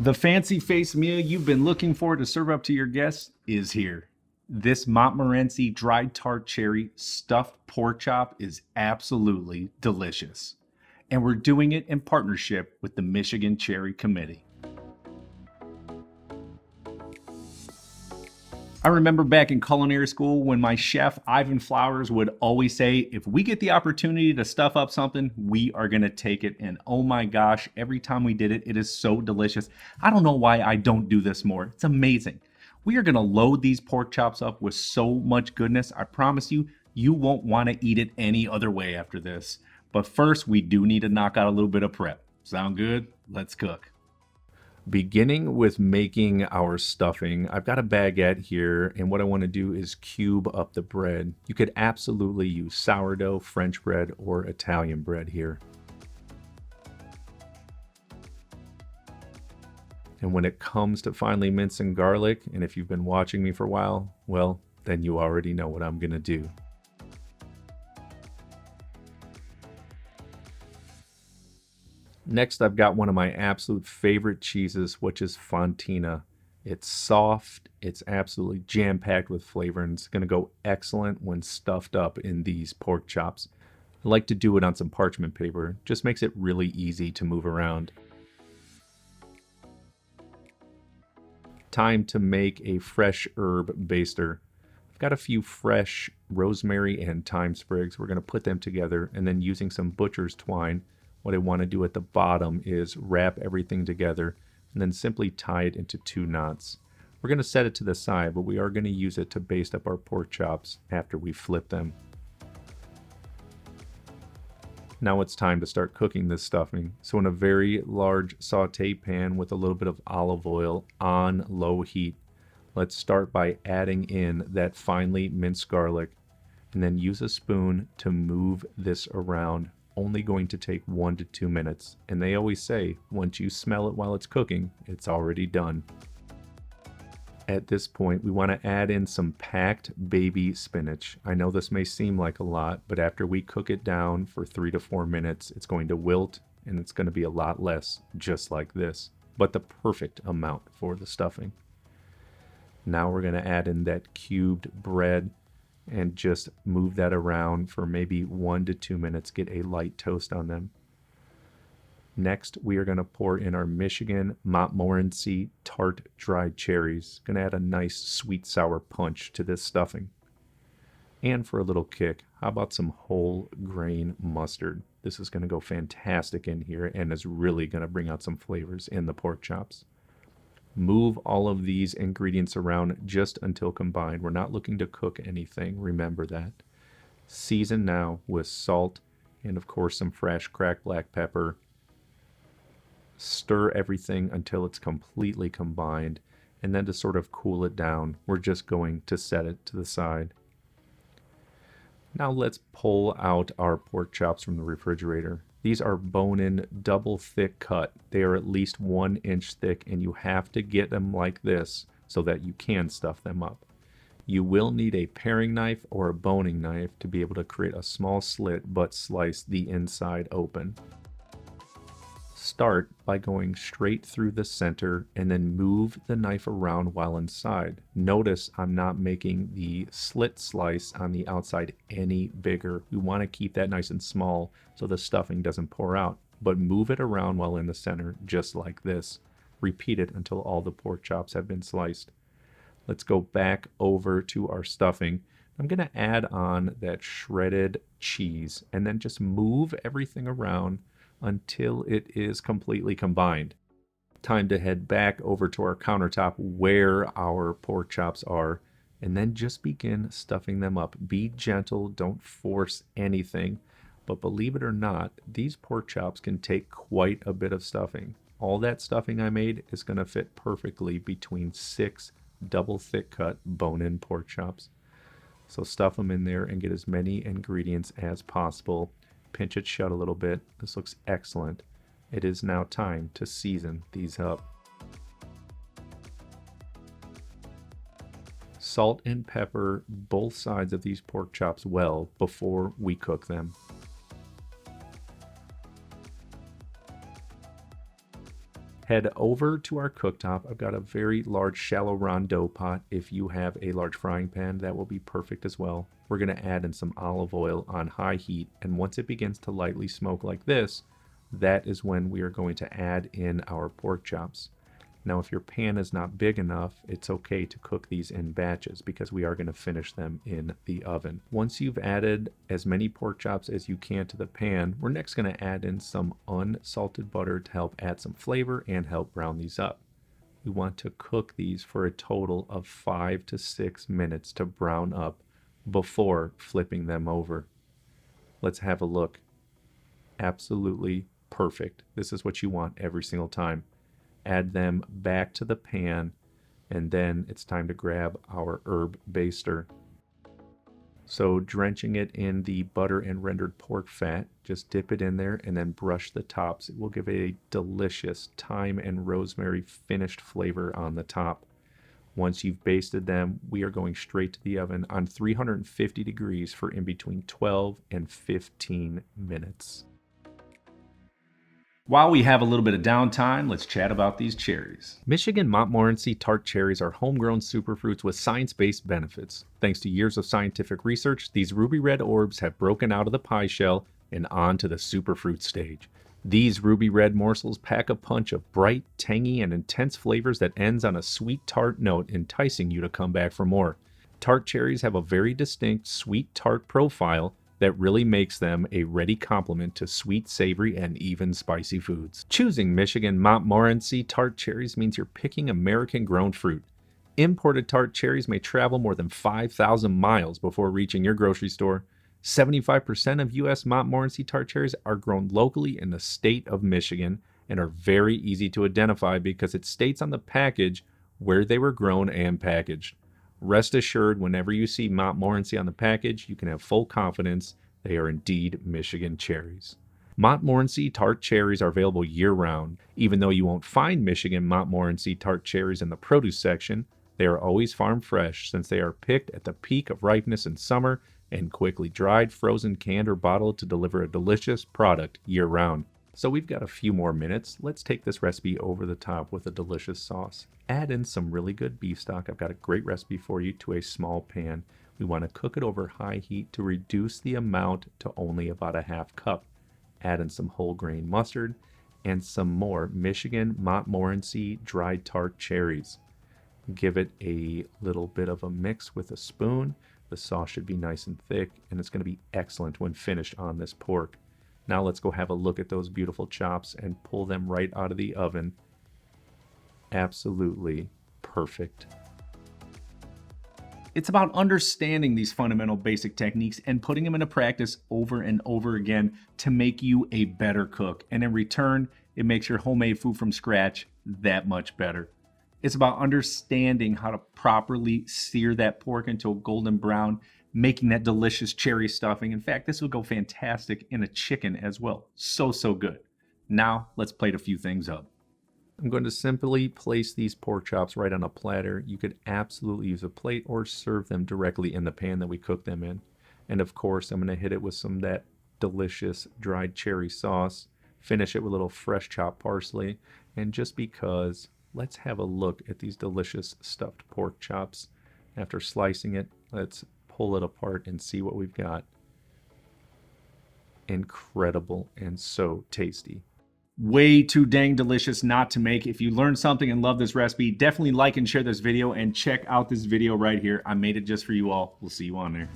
The fancy face meal you've been looking for to serve up to your guests is here. This Montmorency dried tart cherry stuffed pork chop is absolutely delicious. And we're doing it in partnership with the Michigan Cherry Committee. I remember back in culinary school when my chef Ivan Flowers would always say, if we get the opportunity to stuff up something, we are going to take it. And oh my gosh, every time we did it, it is so delicious. I don't know why I don't do this more. It's amazing. We are going to load these pork chops up with so much goodness. I promise you, you won't want to eat it any other way after this. But first, we do need to knock out a little bit of prep. Sound good? Let's cook. Beginning with making our stuffing, I've got a baguette here, and what I want to do is cube up the bread. You could absolutely use sourdough, French bread, or Italian bread here. And when it comes to finely mincing garlic, and if you've been watching me for a while, well, then you already know what I'm going to do. Next, I've got one of my absolute favorite cheeses, which is fontina. It's soft, it's absolutely jam-packed with flavor, and it's going to go excellent when stuffed up in these pork chops. I like to do it on some parchment paper. Just makes it really easy to move around. Time to make a fresh herb baster. I've got a few fresh rosemary and thyme sprigs. We're going to put them together, and then using some butcher's twine, what I want to do at the bottom is wrap everything together and then simply tie it into 2 knots. We're going to set it to the side, but we are going to use it to baste up our pork chops after we flip them. Now it's time to start cooking this stuffing. So in a very large saute pan with a little bit of olive oil on low heat, let's start by adding in that finely minced garlic and then use a spoon to move this around. Only going to take 1 to 2 minutes, and they always say once you smell it while it's cooking, it's already done. At this point, we want to add in some packed baby spinach. I know this may seem like a lot, but after we cook it down for 3 to 4 minutes, it's going to wilt and it's going to be a lot less, just like this, but the perfect amount for the stuffing. Now we're going to add in that cubed bread and just move that around for maybe 1 to 2 minutes, get a light toast on them. Next, we are going to pour in our Michigan Montmorency Tart Dried cherries. Going to add a nice sweet sour punch to this stuffing. And for a little kick, how about some whole grain mustard? This is going to go fantastic in here and is really going to bring out some flavors in the pork chops. Move all of these ingredients around just until combined. We're not looking to cook anything, remember that. Season now with salt and of course some fresh cracked black pepper. Stir everything until it's completely combined, and then to sort of cool it down, we're just going to set it to the side. Now let's pull out our pork chops from the refrigerator. These are bone-in, double thick cut. They are at least 1 inch thick, and you have to get them like this so that you can stuff them up. You will need a paring knife or a boning knife to be able to create a small slit but slice the inside open. Start by going straight through the center and then move the knife around while inside. Notice I'm not making the slit slice on the outside any bigger. We want to keep that nice and small so the stuffing doesn't pour out, but move it around while in the center just like this. Repeat it until all the pork chops have been sliced. Let's go back over to our stuffing. I'm going to add on that shredded cheese and then just move everything around until it is completely combined. Time to head back over to our countertop where our pork chops are and then just begin stuffing them up. Be gentle, don't force anything, but believe it or not, these pork chops can take quite a bit of stuffing. All that stuffing I made is going to fit perfectly between 6 double thick cut bone-in pork chops. So stuff them in there and get as many ingredients as possible. Pinch it shut a little bit. This looks excellent. It is now time to season these up. Salt and pepper both sides of these pork chops well before we cook them. Head over to our cooktop. I've got a very large shallow rondeau pot. If you have a large frying pan, that will be perfect as well. We're going to add in some olive oil on high heat, and once it begins to lightly smoke like this, that is when we are going to add in our pork chops. Now, if your pan is not big enough, it's okay to cook these in batches because we are going to finish them in the oven. Once you've added as many pork chops as you can to the pan, we're next going to add in some unsalted butter to help add some flavor and help brown these up. We want to cook these for a total of 5 to 6 minutes to brown up before flipping them over. Let's have a look. Absolutely perfect. This is what you want every single time. Add them back to the pan, and then it's time to grab our herb baster. So drenching it in the butter and rendered pork fat, just dip it in there and then brush the tops. It will give a delicious thyme and rosemary finished flavor on the top. Once you've basted them, we are going straight to the oven on 350 degrees for in between 12 and 15 minutes. While we have a little bit of downtime, let's chat about these cherries. Michigan Montmorency tart cherries are homegrown superfruits with science-based benefits. Thanks to years of scientific research, these ruby red orbs have broken out of the pie shell and onto the superfruit stage. These ruby red morsels pack a punch of bright, tangy, and intense flavors that ends on a sweet tart note, enticing you to come back for more. Tart cherries have a very distinct sweet tart profile that really makes them a ready complement to sweet, savory, and even spicy foods. Choosing Michigan Montmorency tart cherries means you're picking American-grown fruit. Imported tart cherries may travel more than 5,000 miles before reaching your grocery store. 75% of U.S. Montmorency tart cherries are grown locally in the state of Michigan and are very easy to identify because it states on the package where they were grown and packaged. Rest assured, whenever you see Montmorency on the package, you can have full confidence they are indeed Michigan cherries. Montmorency tart cherries are available year-round. Even though you won't find Michigan Montmorency tart cherries in the produce section, they are always farm fresh since they are picked at the peak of ripeness in summer and quickly dried, frozen, canned, or bottled to deliver a delicious product year-round. So we've got a few more minutes. Let's take this recipe over the top with a delicious sauce. Add in some really good beef stock. I've got a great recipe for you to a small pan. We want to cook it over high heat to reduce the amount to only about a half cup. Add in some whole grain mustard and some more Michigan Montmorency Dried tart cherries. Give it a little bit of a mix with a spoon. The sauce should be nice and thick, and it's going to be excellent when finished on this pork. Now let's go have a look at those beautiful chops and pull them right out of the oven. Absolutely perfect. It's about understanding these fundamental basic techniques and putting them into practice over and over again to make you a better cook. And in return, it makes your homemade food from scratch that much better. It's about understanding how to properly sear that pork into a golden brown, making that delicious cherry stuffing. In fact, this would go fantastic in a chicken as well. So good. Now, let's plate a few things up. I'm going to simply place these pork chops right on a platter. You could absolutely use a plate or serve them directly in the pan that we cooked them in. And of course, I'm going to hit it with some of that delicious dried cherry sauce. Finish it with a little fresh chopped parsley. And just because, let's have a look at these delicious stuffed pork chops. After slicing it, let's pull it apart and see what we've got. Incredible and so tasty. Way too dang delicious not to make. If you learned something and love this recipe, definitely like and share this video and check out this video right here. I made it just for you all. We'll see you on there.